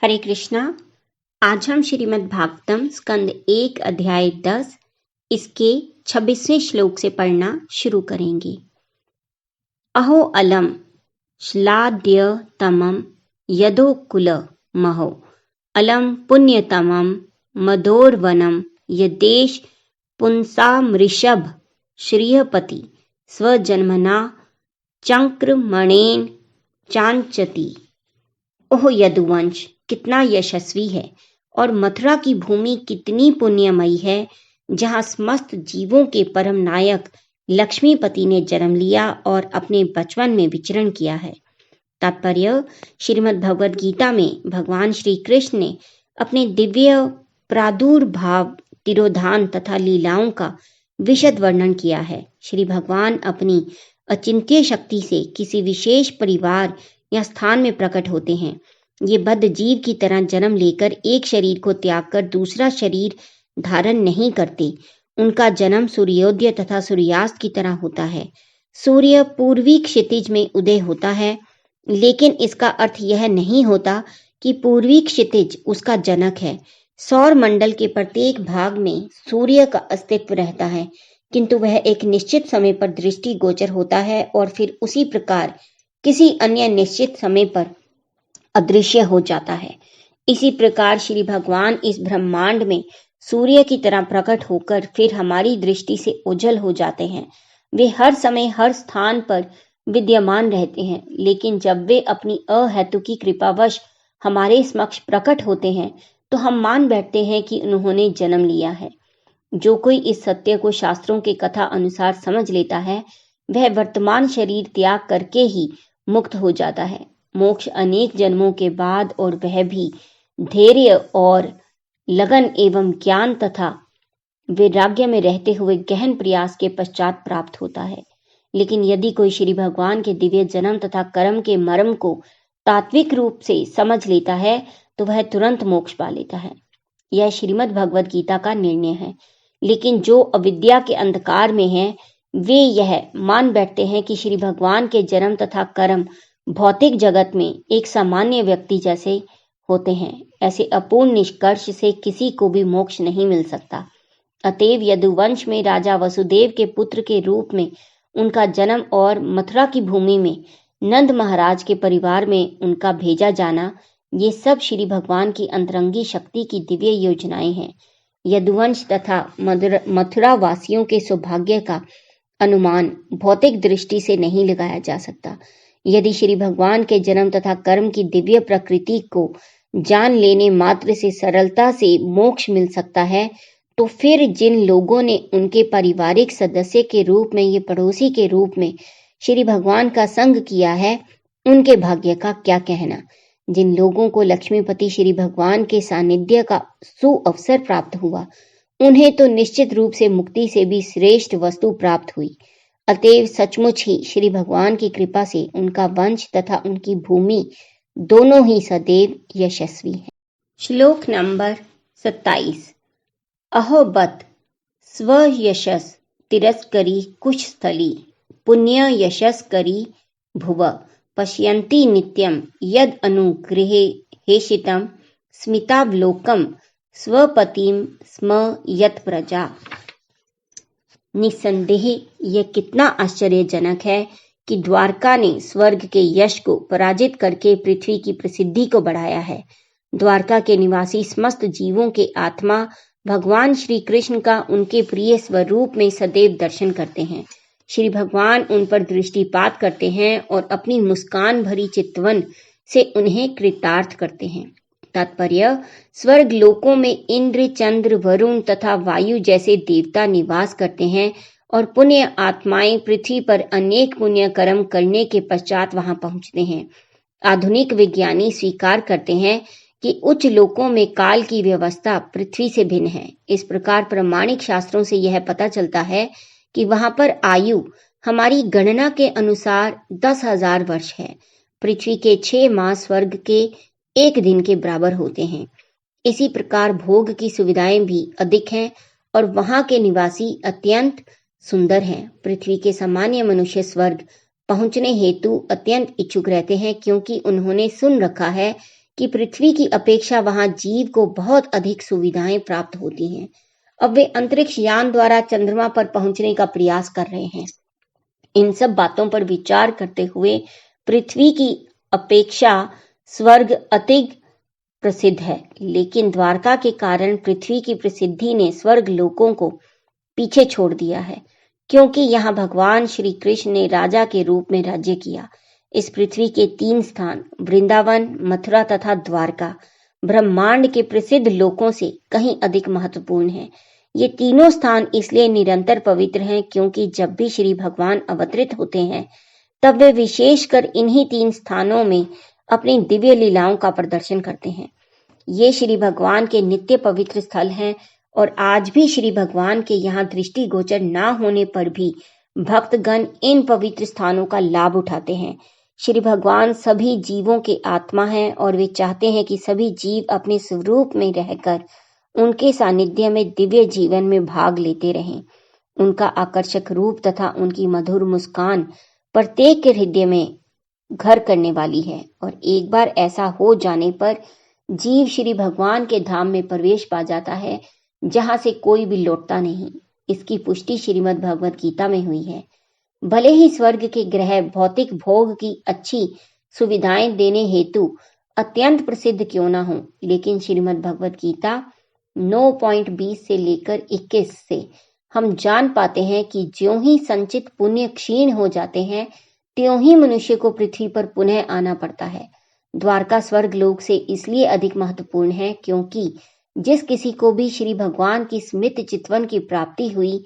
हरे कृष्णा। आज हम श्रीमद् भागवतम स्कंद 1 अध्याय 10 इसके 26वें श्लोक से पढ़ना शुरू करेंगे। अहो अलम श्लाद्य तमम यदो कुल महो अलम पुण्यतमम मदोर्वनम यदेश पुंसामृषभ श्रियपति स्वजन्मना चंक्रमणेन चांचति। ओह यदुवंश कितना यशस्वी है और मथुरा की भूमि कितनी पुण्यमयी है, जहाँ समस्त जीवों के परम नायक लक्ष्मीपति ने जन्म लिया और अपने बचपन में विचरण किया है। तात्पर्य, श्रीमद् भगवद गीता में भगवान श्री कृष्ण ने अपने दिव्य प्रादुर्भाव, तिरोधान तथा लीलाओं का विशद वर्णन किया है। श्री भगवान अपनी अचिंत्य शक्ति से किसी विशेष परिवार या स्थान में प्रकट होते हैं। ये बद्ध जीव की तरह जन्म लेकर एक शरीर को त्याग कर दूसरा शरीर धारण नहीं करते। उनका जन्म सूर्योदय तथा सूर्यास्त की तरह होता है। सूर्य पूर्वी क्षितिज में उदय होता है, लेकिन इसका अर्थ यह नहीं होता कि पूर्वी क्षितिज उसका जनक है। सौर मंडल के प्रत्येक भाग में सूर्य का अस्तित्व रहता है, किंतु वह एक निश्चित समय पर दृष्टि गोचर होता है और फिर उसी प्रकार किसी अन्य निश्चित समय पर अदृश्य हो जाता है। इसी प्रकार श्री भगवान इस ब्रह्मांड में सूर्य की तरह प्रकट होकर फिर हमारी दृष्टि से ओझल हो जाते हैं। वे हर समय हर स्थान पर विद्यमान रहते हैं, लेकिन जब वे अपनी अहेतुकी कृपावश हमारे समक्ष प्रकट होते हैं तो हम मान बैठते हैं कि उन्होंने जन्म लिया है। जो कोई इस सत्य को शास्त्रों के कथा अनुसार समझ लेता है, वह वर्तमान शरीर त्याग करके ही मुक्त हो जाता है। मोक्ष अनेक जन्मों के बाद, और वह भी धैर्य और लगन एवं ज्ञान तथा वैराग्य में रहते हुए गहन प्रयास के पश्चात प्राप्त होता है। लेकिन यदि कोई श्री भगवान के दिव्य जन्म तथा कर्म के मर्म को तात्विक रूप से समझ लेता है तो वह तुरंत मोक्ष पा लेता है। यह श्रीमद् भगवद गीता का निर्णय है। लेकिन जो अविद्या के अंधकार में है, वे यह मान बैठते हैं कि श्री भगवान के जन्म तथा कर्म भौतिक जगत में एक सामान्य व्यक्ति जैसे होते हैं। ऐसे अपूर्ण निष्कर्ष से किसी को भी मोक्ष नहीं मिल सकता। अतएव यदुवंश में राजा वसुदेव के पुत्र के रूप में उनका जन्म और मथुरा की भूमि में नंद महाराज के परिवार में उनका भेजा जाना, ये सब श्री भगवान की अंतरंगी शक्ति की दिव्य योजनाएं हैं। यदुवंश तथा मथुरा वासियों के सौभाग्य का अनुमान भौतिक दृष्टि से नहीं लगाया जा सकता। यदि श्री भगवान के जन्म तथा कर्म की दिव्य प्रकृति को जान लेने मात्र से सरलता से मोक्ष मिल सकता है, तो फिर जिन लोगों ने उनके पारिवारिक सदस्य के रूप में, ये पड़ोसी के रूप में श्री भगवान का संग किया है, उनके भाग्य का क्या कहना। जिन लोगों को लक्ष्मीपति श्री भगवान के सानिध्य का सुअवसर प्राप्त हुआ, उन्हें तो निश्चित रूप से मुक्ति से भी श्रेष्ठ वस्तु प्राप्त हुई। अतएव सचमुच ही श्री भगवान की कृपा से उनका वंश तथा उनकी भूमि दोनों ही सदैव यशस्वी है। श्लोक नंबर 27। अहोबत स्व यशस तिरस्करी कुश स्थली पुण्य यशस करी भुव पश्यन्ति नित्यम यद अनुग्रहे हेषितम स्मितावलोकम स्वपतिम स्म यत प्रजा। निसंदेह यह कितना आश्चर्यजनक है कि द्वारका ने स्वर्ग के यश को पराजित करके पृथ्वी की प्रसिद्धि को बढ़ाया है। द्वारका के निवासी समस्त जीवों के आत्मा भगवान श्री कृष्ण का उनके प्रिय स्वरूप में सदैव दर्शन करते हैं। श्री भगवान उन पर दृष्टिपात करते हैं और अपनी मुस्कान भरी चितवन से उन्हें कृतार्थ करते हैं। तात्पर्य, स्वर्ग लोकों में इंद्र, चंद्र, वरुण तथा वायु जैसे देवता निवास करते हैं और पुण्य आत्माएं पृथ्वी पर अनेक पुण्य कर्म करने के पश्चात वहां पहुंचते हैं। आधुनिक विज्ञानी स्वीकार करते हैं कि उच्च लोकों में काल की व्यवस्था पृथ्वी से भिन्न है। इस प्रकार प्रमाणिक शास्त्रों से यह पता चलता है कि वहां पर आयु हमारी गणना के अनुसार 10,000 वर्ष है। पृथ्वी के 6 मास स्वर्ग के 1 दिन के बराबर होते हैं। इसी प्रकार भोग की सुविधाएं भी अधिक हैं और वहां के निवासी अत्यंत सुंदर हैं। पृथ्वी के सामान्य मनुष्य स्वर्ग पहुंचने हेतु अत्यंत इच्छुक रहते हैं, क्योंकि उन्होंने सुन रखा है कि पृथ्वी की अपेक्षा वहां जीव को बहुत अधिक सुविधाएं प्राप्त होती हैं। अब वे अंतरिक्ष यान द्वारा चंद्रमा पर पहुंचने का प्रयास कर रहे हैं। इन सब बातों पर विचार करते हुए पृथ्वी की अपेक्षा स्वर्ग अधिक प्रसिद्ध है, लेकिन द्वारका के कारण पृथ्वी की प्रसिद्धि ने स्वर्ग लोकों को पीछे छोड़ दिया है, क्योंकि यहाँ भगवान श्री कृष्ण ने राजा के रूप में राज्य किया। इस पृथ्वी के 3 स्थान वृंदावन, मथुरा तथा द्वारका ब्रह्मांड के प्रसिद्ध लोकों से कहीं अधिक महत्वपूर्ण हैं। ये तीनों स्थान इसलिए निरंतर पवित्र हैं क्योंकि जब भी श्री भगवान अवतरित होते हैं तब वे विशेषकर इन्हीं 3 स्थानों में अपनी दिव्य लीलाओं का प्रदर्शन करते हैं। ये श्री भगवान के नित्य पवित्र स्थल हैं और आज भी श्री भगवान के यहाँ दृष्टिगोचर न होने पर भी भक्तगण इन पवित्र स्थानों का लाभ उठाते हैं। श्री भगवान सभी जीवों के आत्मा हैं और वे चाहते हैं कि सभी जीव अपने स्वरूप में रहकर उनके सानिध्य में दिव्य जीवन में भाग लेते रहें। उनका आकर्षक रूप तथा उनकी मधुर मुस्कान प्रत्येक के हृदय में घर करने वाली है और एक बार ऐसा हो जाने पर जीव श्री भगवान के धाम में प्रवेश पा जाता है, जहां से कोई भी लौटता नहीं। इसकी पुष्टि श्रीमद् भगवत गीता में हुई है। भले ही स्वर्ग के ग्रह भौतिक भोग की अच्छी सुविधाएं देने हेतु अत्यंत प्रसिद्ध क्यों न हो, लेकिन श्रीमद् भगवत गीता 9.20 से लेकर 21 से हम जान पाते हैं कि ज्यों ही संचित पुण्य क्षीण हो जाते हैं त्यों ही मनुष्य को पृथ्वी पर पुनः आना पड़ता है। द्वारका स्वर्ग लोक से इसलिए अधिक महत्वपूर्ण है क्योंकि जिस किसी को भी श्री भगवान की स्मृति चितवन की प्राप्ति हुई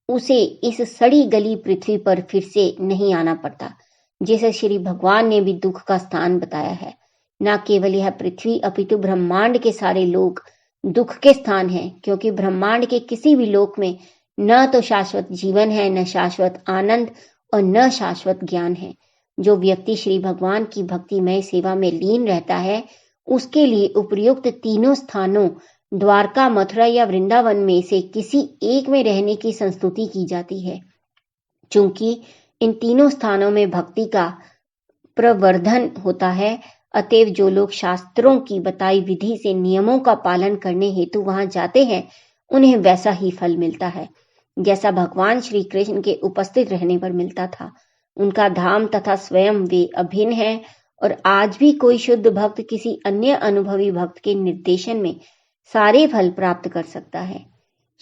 उसे इस सड़ी गली पृथ्वी पर फिर से नहीं आना पड़ता, जिसे श्री भगवान ने भी दुख का स्थान बताया है। न केवल यह पृथ्वी अपितु ब्रह्मांड के सारे लोक दुख के स्थान हैं, क्योंकि ब्रह्मांड के किसी भी लोक में न तो शाश्वत जीवन है, न शाश्वत आनंद और न शाश्वत ज्ञान है। जो व्यक्ति श्री भगवान की भक्तिमय सेवा में लीन रहता है उसके लिए उपयुक्त तीनों स्थानों द्वारका, मथुरा या वृंदावन में से किसी एक में रहने की संस्तुति की जाती है। चूंकि इन तीनों स्थानों में भक्ति का प्रवर्धन होता है, अतएव जो लोग शास्त्रों की बताई विधि से नियमों का पालन करने हेतु वहां जाते हैं उन्हें वैसा ही फल मिलता है जैसा भगवान श्री कृष्ण के उपस्थित रहने पर मिलता था। उनका धाम तथा स्वयं वे अभिन्न है और आज भी कोई शुद्ध भक्त किसी अन्य अनुभवी भक्त के निर्देशन में सारे फल प्राप्त कर सकता है।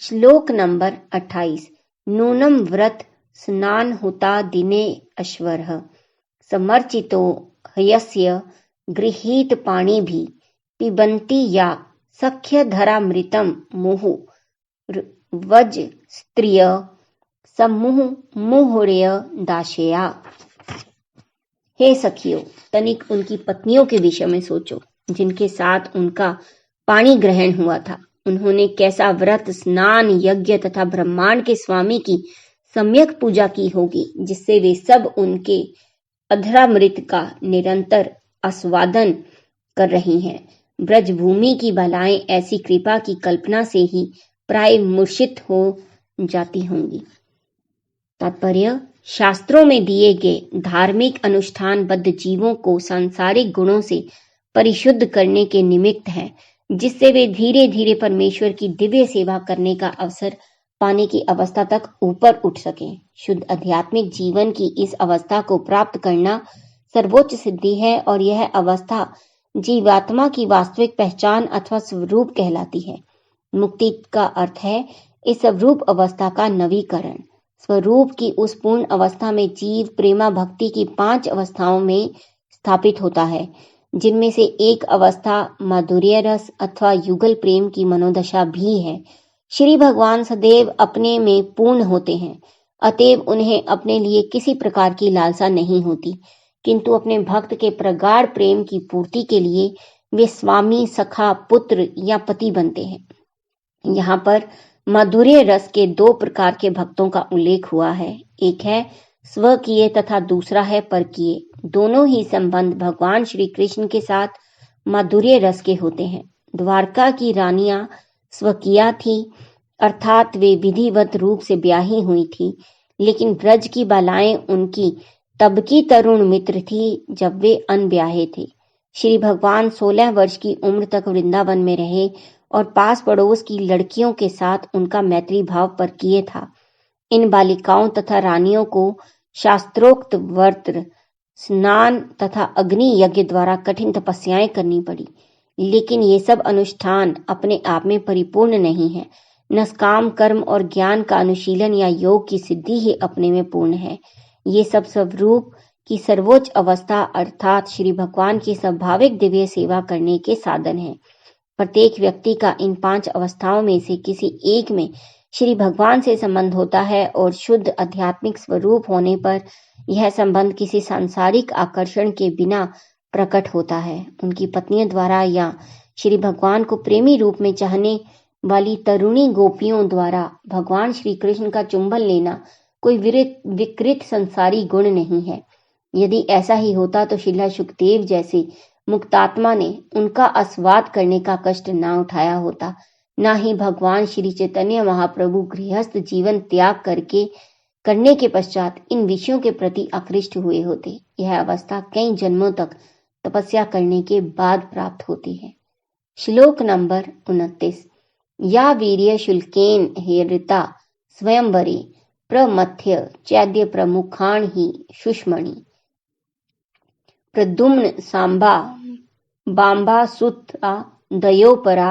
श्लोक नंबर 28। नूनम व्रत स्नान हुता दिने अश्वरः समर्चितो हयस्य गृहीत पाणी भी पिबंती या सख्य धरामृतम मुहु वज स्त्रिय समूह मुहुर्य दाशया। हे सखियों, तनिक उनकी पत्नियों के विषय में सोचो जिनके साथ उनका पानी ग्रहण हुआ था। उन्होंने कैसा व्रत, स्नान, यज्ञ तथा ब्रह्मांड के स्वामी की सम्यक पूजा की होगी जिससे वे सब उनके अधरामृत का निरंतर आस्वादन कर रही हैं। ब्रजभूमि की बालाएं ऐसी कृपा की कल्पना से ही प्राय मूर्छित हो जाती होंगी। तात्पर्य, शास्त्रों में दिए गए धार्मिक अनुष्ठानबद्ध जीवों को सांसारिक गुणों से परिशुद्ध करने के निमित्त है, जिससे वे धीरे धीरे परमेश्वर की दिव्य सेवा करने का अवसर पाने की अवस्था तक ऊपर उठ सकें। शुद्ध आध्यात्मिक जीवन की इस अवस्था को प्राप्त करना सर्वोच्च सिद्धि है और यह अवस्था जीवात्मा की वास्तविक पहचान अथवा स्वरूप कहलाती है। मुक्ति का अर्थ है इस स्वरूप अवस्था का नवीकरण। स्वरूप की उस पूर्ण अवस्था में जीव प्रेमा भक्ति की 5 अवस्थाओं में स्थापित होता है, जिनमें से एक अवस्था माधुर्य रस अथवा युगल प्रेम की मनोदशा भी है। श्री भगवान सदैव अपने में पूर्ण होते हैं, अतएव उन्हें अपने लिए किसी प्रकार की लालसा नहीं होती, किंतु अपने भक्त के प्रगाढ़ प्रेम की पूर्ति के लिए वे स्वामी, सखा, पुत्र या पति बनते हैं। यहाँ पर माधुर्य रस के 2 प्रकार के भक्तों का उल्लेख हुआ है। एक है स्वकीय तथा दूसरा है परकीय। दोनों ही संबंध भगवान श्री कृष्ण के साथ माधुर्य रस के होते हैं। द्वारका की रानियां स्वकीया थी, अर्थात वे विधिवत रूप से ब्याही हुई थी, लेकिन ब्रज की बालाएं उनकी तब की तरुण मित्र थी जब वे अनब्याहे थे। श्री भगवान 16 वर्ष की उम्र तक वृंदावन में रहे और पास पड़ोस की लड़कियों के साथ उनका मैत्री भाव परकीय था। इन बालिकाओं तथा रानियों को शास्त्रोक्त व्रत, स्नान तथा अग्नि यज्ञ द्वारा कठिन तपस्याएं करनी पड़ी, लेकिन ये सब अनुष्ठान अपने आप में परिपूर्ण नहीं है। निष्काम कर्म और ज्ञान का अनुशीलन या योग की सिद्धि ही अपने में पूर्ण है। ये सब स्वरूप की सर्वोच्च अवस्था अर्थात श्री भगवान की स्वाभाविक दिव्य सेवा करने के साधन है। प्रत्येक व्यक्ति का इन 5 अवस्थाओं में से किसी एक में श्री भगवान से संबंध होता है और शुद्ध आध्यात्मिक स्वरूप होने पर यह संबंध किसी सांसारिक आकर्षण के बिना प्रकट होता है। उनकी पत्नियों द्वारा या श्री भगवान को प्रेमी रूप में चाहने वाली तरुणी गोपियों द्वारा भगवान श्री कृष्ण का चुंबन लेना कोई विकृत संसारी गुण नहीं है। यदि ऐसा ही होता तो श्रील सुखदेव जैसे मुक्तात्मा ने उनका आस्वाद करने का कष्ट ना उठाया होता, ना ही भगवान श्री चैतन्य महाप्रभु गृहस्थ जीवन त्याग करने के पश्चात इन विषयों के प्रति आकृष्ट हुए होते। यह अवस्था कई जन्मों तक तपस्या करने के बाद प्राप्त होती है। श्लोक नंबर 29। या वीर्य शुल्केन हेरिता स्वयंवरे प्रमथ्य चैद्य प्रमुखान ही सुष्मणि प्रद्युम्न सांबा बांबा सुता दयोपरा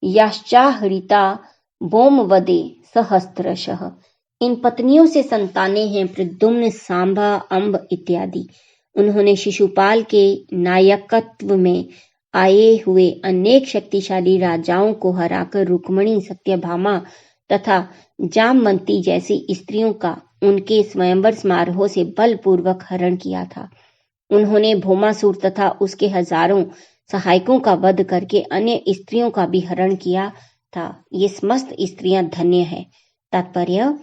याश्चाहरिता बोमवदे सहस्त्रशः। इन पत्नियों से संतानें हैं प्रद्युम्न, सांबा, अम्ब इत्यादि। उन्होंने शिशुपाल के नायकत्व में आए हुए अनेक शक्तिशाली राजाओं को हराकर रुक्मिणी, सत्यभामा तथा जामवंती जैसी स्त्रियों का उनके स्वयंवर समारोह से बलपूर्वक हरण किया था। उन्होंने भौमासुर तथा उसके हजारों सहायकों का वध करके अन्य स्त्रियों का भी हरण किया था। ये समस्त स्त्रियां धन्य है। तात्पर्य,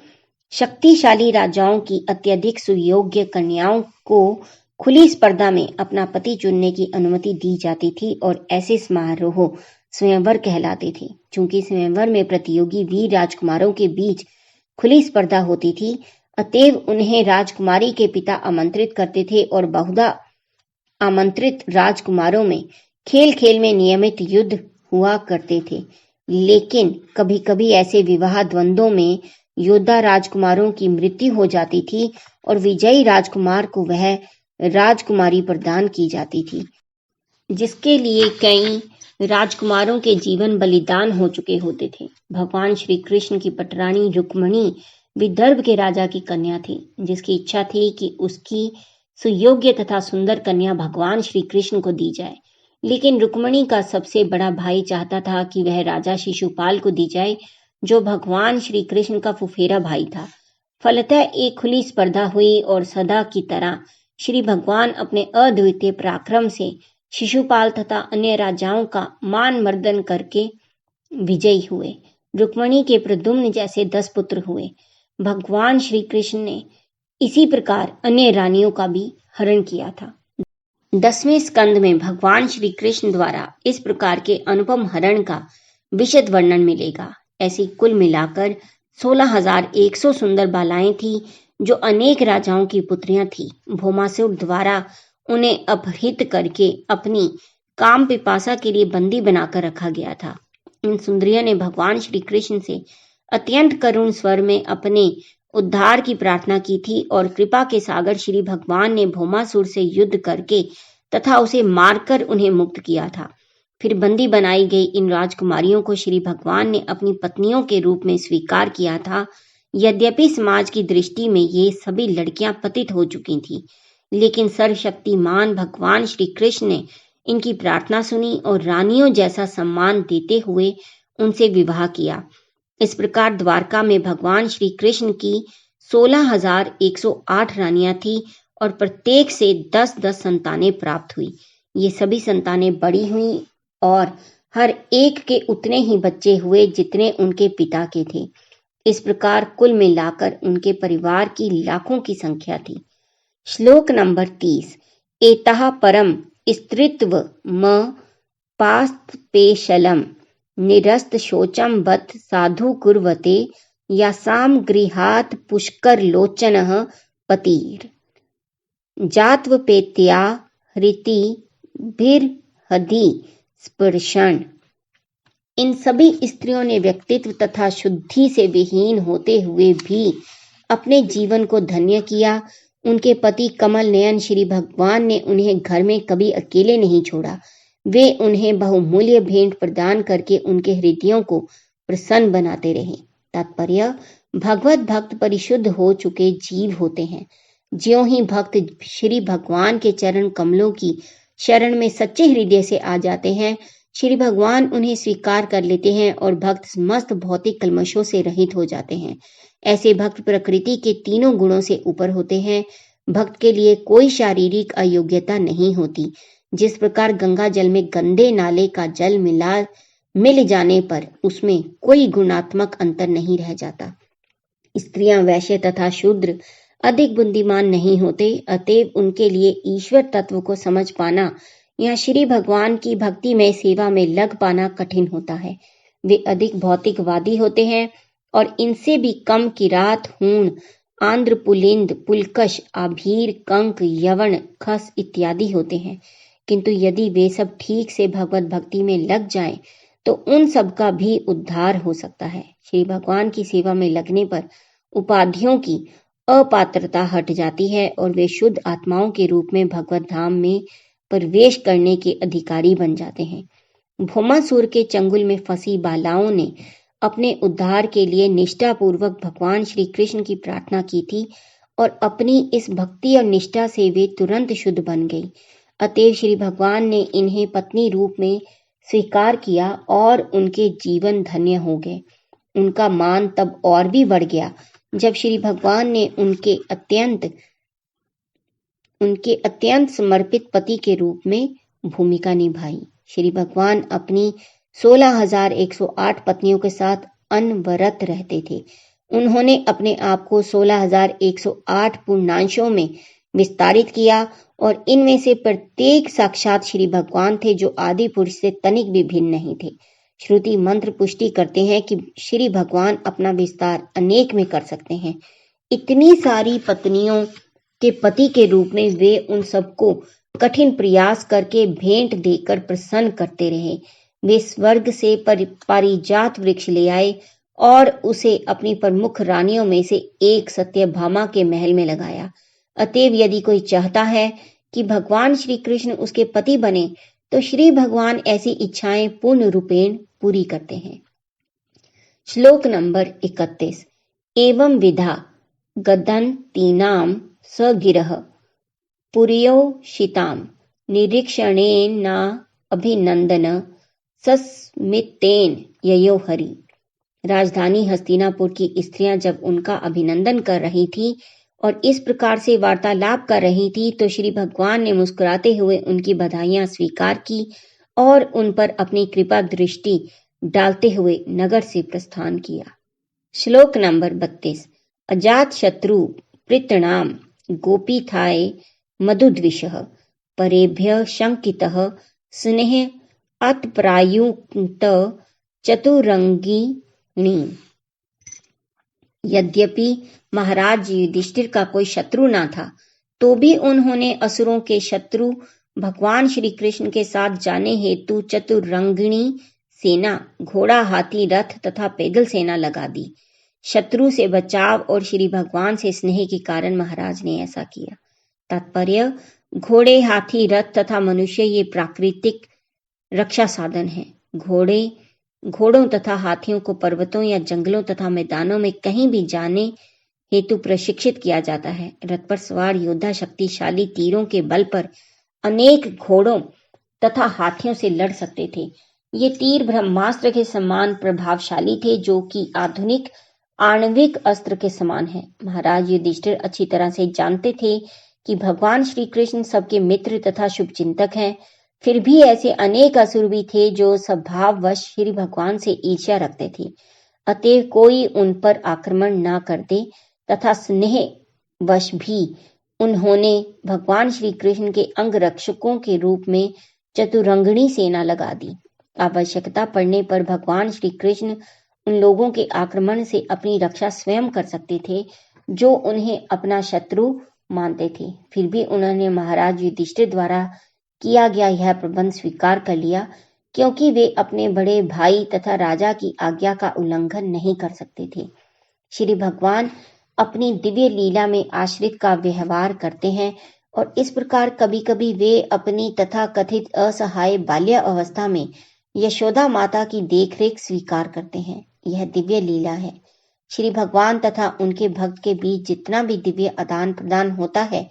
शक्तिशाली राजाओं की अत्यधिक सुयोग्य कन्याओं को खुली स्पर्धा में अपना पति चुनने की अनुमति दी जाती थी और ऐसे समारोह स्वयंवर कहलाते थे। चूंकि स्वयंवर में प्रतियोगी वीर राजकुमारों के बीच खुली स्पर्धा होती थी, अतएव उन्हें राजकुमारी के पिता आमंत्रित करते थे और बहुधा आमंत्रित राजकुमारों में खेल खेल में नियमित युद्ध हुआ करते थे। लेकिन कभी कभी ऐसे विवाह द्वंद्वों में योद्धा राजकुमारों की मृत्यु हो जाती थी और विजयी राजकुमार को वह राजकुमारी प्रदान की जाती थी, जिसके लिए कई राजकुमारों के जीवन बलिदान हो चुके होते थे। भगवान श्री कृष्ण की पटरानी रुक्मिणी विदर्भ के राजा की कन्या थी, जिसकी इच्छा थी कि उसकी सुयोग्य तथा सुंदर कन्या भगवान श्री कृष्ण को दी जाए। लेकिन रुक्मिणी का सबसे बड़ा भाई चाहता था कि वह राजा शिशुपाल को दी जाए, जो भगवान श्री कृष्ण का फुफेरा भाई था। फलतः एक खुली स्पर्धा हुई और सदा की तरह श्री भगवान अपने अद्वितीय पराक्रम से शिशुपाल तथा अन्य राजाओं का मान मर्दन करके विजयी हुए। रुक्मिणी के प्रद्युम्न जैसे 10 पुत्र हुए। भगवान श्री कृष्ण ने इसी प्रकार अन्य रानियों का भी हरण किया था। 10वें स्कंद में भगवान श्री कृष्ण द्वारा इस प्रकार के अनुपम हरण का विशद वर्णन मिलेगा। ऐसी कुल मिलाकर 16,100 सुंदर बालाएं थी, जो अनेक राजाओं की पुत्रियां थी। भौमासुर द्वारा उन्हें अपहृत करके अपनी काम पिपासा के लिए बंदी बनाकर रखा गया था। इन सुंदरियों ने भगवान श्री कृष्ण से अत्यंत करुण स्वर में अपने उद्धार की प्रार्थना की थी और कृपा के सागर श्री भगवान ने भौमासुर से युद्ध करके तथा उसे मारकर उन्हें मुक्त किया था। फिर बंदी बनाई गई इन राजकुमारियों को श्री भगवान ने अपनी पत्नियों के रूप में स्वीकार किया था। यद्यपि समाज की दृष्टि में ये सभी लड़कियां पतित हो चुकी थीं, लेकिन सर्वशक्तिमान भगवान श्री कृष्ण ने इनकी प्रार्थना सुनी और रानियों जैसा सम्मान देते हुए उनसे विवाह किया। इस प्रकार द्वारका में भगवान श्री कृष्ण की 16,108 रानियां थी और प्रत्येक से 10-10 संतानें प्राप्त हुई। ये सभी संतानें बड़ी हुई और हर एक के उतने ही बच्चे हुए जितने उनके पिता के थे। इस प्रकार कुल मिलाकर उनके परिवार की लाखों की संख्या थी। श्लोक नंबर 30। एतः परम स्त्रीत्व म पास्पेशलम निरस्त शोचम बत साधु कुर्वते यासाम गृहात् पुष्कर लोचनः पतिर् जात्वपेत्या हृति बिरहदी स्पर्शन। इन सभी स्त्रियों ने व्यक्तित्व तथा शुद्धि से विहीन होते हुए भी अपने जीवन को धन्य किया। उनके पति कमल नयन श्री भगवान ने उन्हें घर में कभी अकेले नहीं छोड़ा। वे उन्हें बहुमूल्य भेंट प्रदान करके उनके हृदयों को प्रसन्न बनाते रहे। तात्पर्य, भगवत भक्त परिशुद्ध हो चुके जीव होते हैं। ज्यों ही भक्त श्री भगवान के चरण कमलों की शरण में सच्चे हृदय से आ जाते हैं, श्री भगवान उन्हें स्वीकार कर लेते हैं और भक्त समस्त भौतिक कल्मशों से रहित हो जाते हैं। ऐसे भक्त प्रकृति के तीनों गुणों से ऊपर होते हैं। भक्त के लिए कोई शारीरिक अयोग्यता नहीं होती। जिस प्रकार गंगा जल में गंदे नाले का जल मिल जाने पर उसमें कोई गुणात्मक अंतर नहीं रह जाता। स्त्रियां वैश्य तथा शूद्र अधिक बुद्धिमान नहीं होते, अतएव उनके लिए ईश्वर तत्व को समझ पाना या श्री भगवान की भक्ति में सेवा में लग पाना कठिन होता है। वे अधिक भौतिकवादी होते हैं और इनसे भी कम किरात, हूण, आंध्र, पुलिंद, पुलकश, आभीर, कंक, यवन, खस इत्यादि होते हैं। किंतु यदि वे सब ठीक से भगवत भक्ति में लग जाएं, तो उन सब का भी उद्धार हो सकता है। श्री भगवान की सेवा में लगने पर उपाधियों की अपात्रता हट जाती है और वे शुद्ध आत्माओं के रूप में भगवत धाम में प्रवेश करने के अधिकारी बन जाते हैं। भौमासुर के चंगुल में फंसी बालाओं ने अपने उद्धार के लिए निष्ठापूर्वक भगवान श्री कृष्ण की प्रार्थना की थी और अपनी इस भक्ति और निष्ठा से वे तुरंत शुद्ध बन गई। अतएव श्री भगवान ने इन्हें पत्नी रूप में स्वीकार किया और उनके जीवन धन्य हो गए। उनका मान तब और भी बढ़ गया जब श्री भगवान ने उनके अत्यंत समर्पित पति के रूप में भूमिका निभाई। श्री भगवान अपनी 16,108 पत्नियों के साथ अनवरत रहते थे। उन्होंने अपने आप को 16,108 पूर्णांशों में विस्तारित किया और इनमें से प्रत्येक साक्षात श्री भगवान थे, जो आदि पुरुष से तनिक भी भिन्न नहीं थे। श्रुति मंत्र पुष्टि करते हैं कि श्री भगवान अपना विस्तार अनेक में कर सकते हैं। इतनी सारी पत्नियों के पति के रूप में वे उन सबको कठिन प्रयास करके भेंट देकर प्रसन्न करते रहे। वे स्वर्ग से पारिजात वृक्ष ले आए और उसे अपनी प्रमुख रानियों में से एक सत्यभामा के महल में लगाया। अतएव यदि कोई चाहता है कि भगवान श्री कृष्ण उसके पति बने, तो श्री भगवान ऐसी इच्छाएं पूर्ण रूपेण पूरी करते हैं। श्लोक नंबर 31। एवं विधा गदन्तीनां स गिरः पुर्योषितां निरीक्षणेन न अभिनंदन सस्मितेन ययो हरि। राजधानी हस्तिनापुर की स्त्रियां जब उनका अभिनंदन कर रही थी और इस प्रकार से वार्तालाप कर रही थी, तो श्री भगवान ने मुस्कुराते हुए उनकी बधाइयां स्वीकार की और उन पर अपनी कृपा दृष्टि डालते हुए नगर से प्रस्थान किया। श्लोक नंबर 32। अजात शत्रु पृतणाम गोपीथाय मधुद्विषः परेभ्य शंकितः स्नेह अतप्रायुक्त चतुरंगिणी। यद्यपि महाराज युधिष्ठिर का कोई शत्रु न था, तो भी उन्होंने असुरों के शत्रु भगवान श्री कृष्ण के साथ जाने हेतु चतुरंगिणी सेना, घोड़ा, हाथी, रथ तथा पैदल सेना लगा दी। शत्रु से बचाव और श्री भगवान से स्नेह के कारण महाराज ने ऐसा किया। तात्पर्य, घोड़े, हाथी, रथ तथा मनुष्य ये प्राकृतिक रक्षा साधन हैं। घोड़ों तथा हाथियों को पर्वतों या जंगलों तथा मैदानों में कहीं भी जाने हेतु प्रशिक्षित किया जाता है। रथ पर सवार योद्धा शक्तिशाली तीरों के बल पर अनेक घोड़ों तथा हाथियों से लड़ सकते थे। ये तीर ब्रह्मास्त्र के समान प्रभावशाली थे, जो कि आधुनिक आणविक अस्त्र के समान है। महाराज युधिष्ठिर अच्छी तरह से जानते थे कि भगवान श्री कृष्ण सबके मित्र तथा शुभचिंतक हैं। फिर भी ऐसे अनेक असुर भी थे जो स्वभाववश श्री भगवान से ईर्ष्या रखते थे। अतएव कोई उन पर आक्रमण न करते तथा स्नेह वश भी उन्होंने भगवान श्री कृष्ण के अंगरक्षकों के रूप में चतुरंगिणी सेना लगा दी। आवश्यकता पड़ने पर भगवान श्री कृष्ण उन लोगों के आक्रमण से अपनी रक्षा स्वयं कर सकते थे जो उन्हें अपना शत्रु मानते थे। फिर भी उन्होंने महाराज युधिष्ठिर द्वारा किया गया यह प्रबंध स्वीकार कर लिया, क्योंकि वे अपने बड़े भाई तथा राजा की आज्ञा का उल्लंघन नहीं कर सकते थे। श्री भगवान अपनी दिव्य लीला में आश्रित का व्यवहार करते हैं और इस प्रकार कभी कभी वे अपनी तथा कथित असहाय बाल्य अवस्था में यशोदा माता की देखरेख स्वीकार करते हैं। यह दिव्य लीला है। श्री भगवान तथा उनके भक्त के बीच जितना भी दिव्य आदान प्रदान होता है,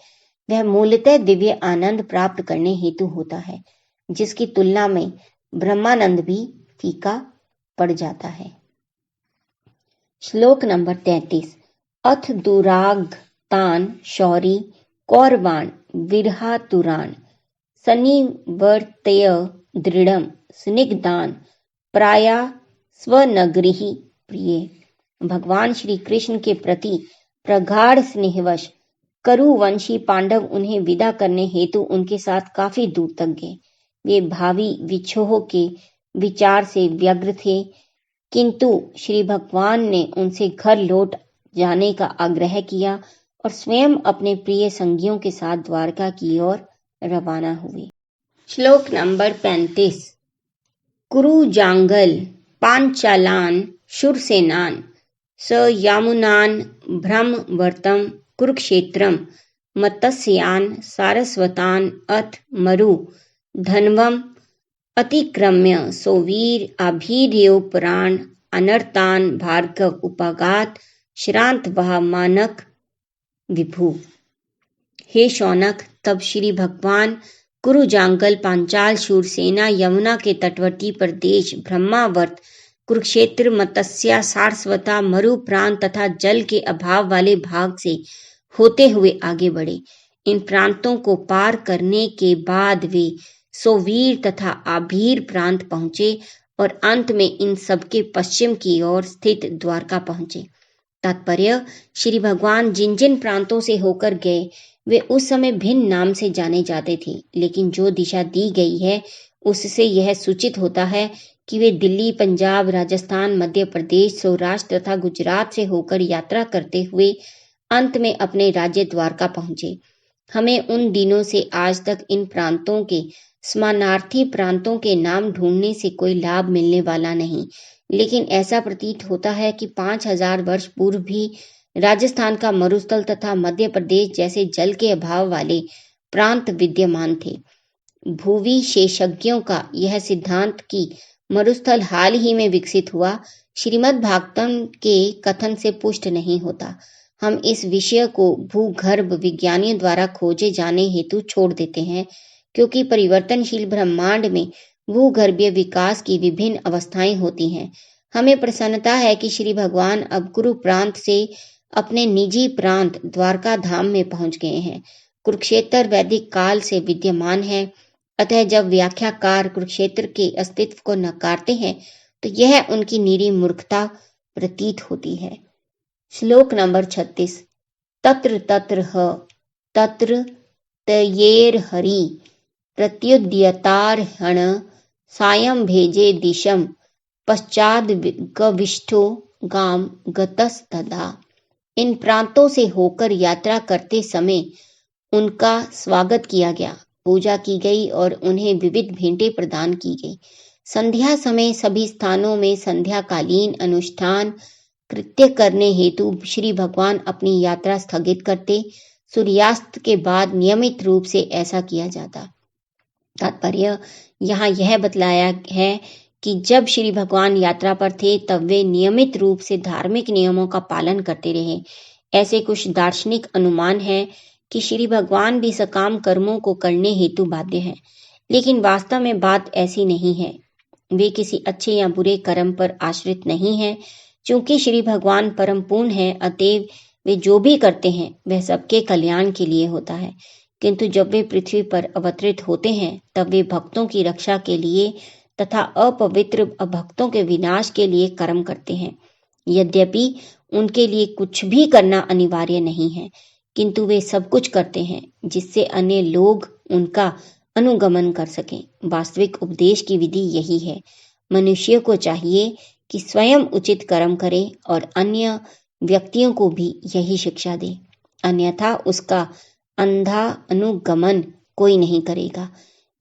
वह मूलतः दिव्य आनंद प्राप्त करने हेतु होता है, जिसकी तुलना में ब्रह्मानंद भी फीका पड़ जाता है। श्लोक नंबर 33। अथ दुराग तान शौरी कौरवाण विरहातुरान सनिवर्तय दृढ़म स्निग्धान प्राया स्वनगृह प्रिय। भगवान श्री कृष्ण के प्रति प्रगाढ़ स्नेहवश करुवंशी पांडव उन्हें विदा करने हेतु उनके साथ काफी दूर तक गए। वे भावी विछोह के विचार से व्यग्र थे, किंतु श्री भगवान ने उनसे घर लौट जाने का आग्रह किया और स्वयं अपने प्रिय संगियों के साथ द्वारका की ओर रवाना हुए। श्लोक नंबर 35। कुरुजांगल पांचालान शूरसेनान स यामुनान ब्रह्मवर्तम कुरुक्षेत्रम मत्स्यान सारस्वतान अथ मरु धन्वम अतिक्रम्य सौवीर आभीर्योपराण अनर्तान भार्गव उपागात श्रांत वह मानक विभु। हे शौनक, तब श्री भगवान कुरुजांगल पांचाल शूरसेना यमुना के तटवर्ती प्रदेश ब्रह्मावर्त कुरुक्षेत्र मत्स्या सारस्वता मरु प्रांत तथा जल के अभाव वाले भाग से होते हुए आगे बढ़े। इन प्रांतों को पार करने के बाद वे सोवीर तथा आभीर प्रांत पहुंचे और अंत में इन सबके पश्चिम की ओर स्थित द्वारका पहुंचे। तात्पर्य, श्री भगवान जिन जिन प्रांतों से होकर गए वे उस समय भिन्न नाम से जाने जाते थे, लेकिन जो दिशा दी गई है उससे यह सूचित होता है कि वे दिल्ली, पंजाब, राजस्थान, मध्य प्रदेश, सौराष्ट्र तथा गुजरात से होकर यात्रा करते हुए अंत में अपने राज्य द्वारका पहुंचे। हमें उन दिनों से आज तक इन प्रांतों के समानार्थी प्रांतों के नाम ढूंढने से कोई लाभ मिलने वाला नहीं, लेकिन ऐसा प्रतीत होता है कि 5000 वर्ष पूर्व भी राजस्थान का मरुस्थल तथा मध्य प्रदेश जैसे जल के अभाव वाले प्रांत विद्यमान थे। भूविशेषज्ञों का यह सिद्धांत कि मरुस्थल हाल ही में विकसित हुआ, श्रीमद् भागवतम के कथन से पुष्ट नहीं होता। हम इस विषय को भूगर्भ विज्ञानियों द्वारा खोजे जाने हेतु छोड़ देते हैं, क्योंकि परिवर्तनशील ब्रह्मांड में भूगर्भीय विकास की विभिन्न अवस्थाएं होती हैं। हमें प्रसन्नता है कि श्री भगवान अब कुरु प्रांत से अपने निजी प्रांत द्वारका धाम में पहुंच गए हैं। कुरुक्षेत्र वैदिक काल से विद्यमान है, अतः जब व्याख्याकार कुरुक्षेत्र के अस्तित्व को नकारते हैं तो यह उनकी निरी मूर्खता प्रतीत होती है। श्लोक नंबर 36। तत्र तत्र ह तत्र तयेर हरि प्रत्युद्यतार्हण सायं भेजे दिशम पश्चाद गविष्ठो गाम गतस्तदा। इन प्रांतों से होकर यात्रा करते समय उनका स्वागत किया गया, पूजा की गई और उन्हें विविध भेंटें प्रदान की गई। संध्या समय सभी स्थानों में संध्याकालीन अनुष्ठान कृत्य करने हेतु श्री भगवान अपनी यात्रा स्थगित करते। सूर्यास्त के बाद नियमित रूप से ऐसा किया जाता। तात्पर्य, यहाँ यह बतलाया है कि जब श्री भगवान यात्रा पर थे तब वे नियमित रूप से धार्मिक नियमों का पालन करते रहे। ऐसे कुछ दार्शनिक अनुमान है कि श्री भगवान भी सकाम कर्मों को करने हेतु बाध्य हैं, लेकिन वास्तव में बात ऐसी नहीं है। वे किसी अच्छे या बुरे कर्म पर आश्रित नहीं है। चूंकि श्री भगवान परम पूर्ण है, अतएव वे जो भी करते हैं वह सबके कल्याण के लिए होता है। किंतु जब वे पृथ्वी पर अवतरित होते हैं तब वे भक्तों की रक्षा के लिए तथा अपवित्र अभक्तों के विनाश के लिए कर्म करते हैं। यद्यपि उनके लिए कुछ भी करना अनिवार्य नहीं है, किंतु वे सब कुछ करते हैं जिससे अन्य लोग उनका अनुगमन कर सकें। वास्तविक उपदेश की विधि यही है। मनुष्य को चाहिए कि स्वयं उचित कर्म करे और अन्य व्यक्तियों को भी यही शिक्षा दे, अन्यथा उसका अंधा अनुगमन कोई नहीं करेगा।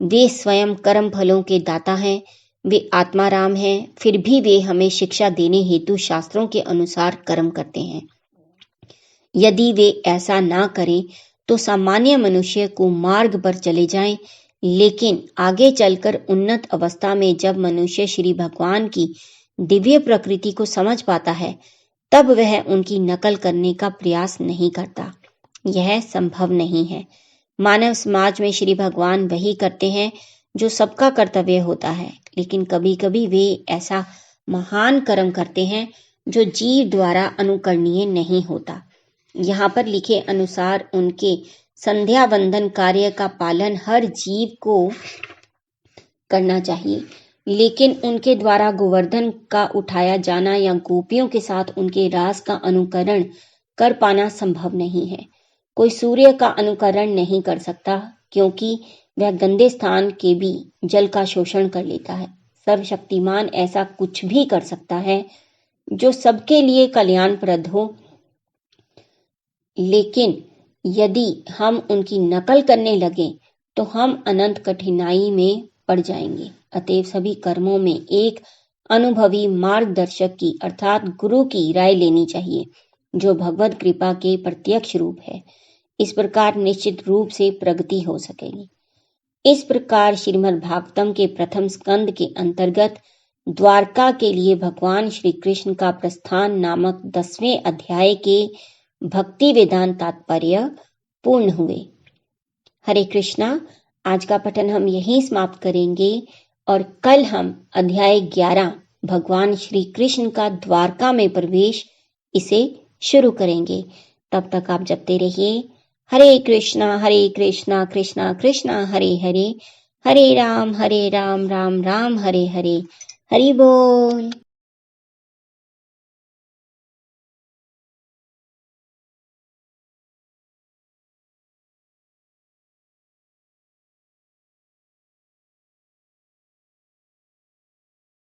वे स्वयं कर्म फलों के दाता हैं, वे आत्माराम हैं, फिर भी वे हमें शिक्षा देने हेतु शास्त्रों के अनुसार कर्म करते हैं। यदि वे ऐसा ना करें तो सामान्य मनुष्य को मार्ग पर चले जाएं, लेकिन आगे चलकर उन्नत अवस्था में जब मनुष्य श्री भगवान की दिव्य प्रकृति को समझ पाता है, तब वह उनकी नकल करने का प्रयास नहीं करता। यह संभव नहीं है। मानव समाज में श्री भगवान वही करते हैं जो सबका कर्तव्य होता है, लेकिन कभी-कभी वे ऐसा महान कर्म करते हैं जो जीव द्वारा अनुकरणीय नहीं होता। यहाँ पर लिखे अनुसार उनके संध्या वंदन कार्य का पालन हर जीव को करना चाहिए, लेकिन उनके द्वारा गोवर्धन का उठाया जाना या गोपियों के साथ उनके रास का अनुकरण कर पाना संभव नहीं है। कोई सूर्य का अनुकरण नहीं कर सकता, क्योंकि वह गंदे स्थान के भी जल का शोषण कर लेता है। सर्वशक्तिमान ऐसा कुछ भी कर सकता है जो सबके लिए कल्याणप्रद हो, लेकिन यदि हम उनकी नकल करने लगे तो हम अनंत कठिनाई में पड़ जाएंगे। अतएव सभी कर्मों में एक अनुभवी मार्गदर्शक की अर्थात गुरु की राय लेनी चाहिए, जो भगवत कृपा के प्रत्यक्ष रूप है। इस प्रकार निश्चित रूप से प्रगति हो सकेगी। इस प्रकार श्रीमद् भागवतम के प्रथम स्कंद के अंतर्गत द्वारका के लिए भगवान श्री कृष्ण का प्रस्थान नामक 10वें अध्याय के भक्ति वेदांत तात्पर्य पूर्ण हुए। हरे कृष्णा। आज का पठन हम यहीं समाप्त करेंगे और कल हम अध्याय 11 भगवान श्री कृष्ण का द्वारका में प्रवेश इसे शुरू करेंगे। तब तक आप जपते रहिए हरे कृष्णा कृष्णा कृष्णा हरे हरे, हरे राम राम राम हरे हरे। हरि बोल।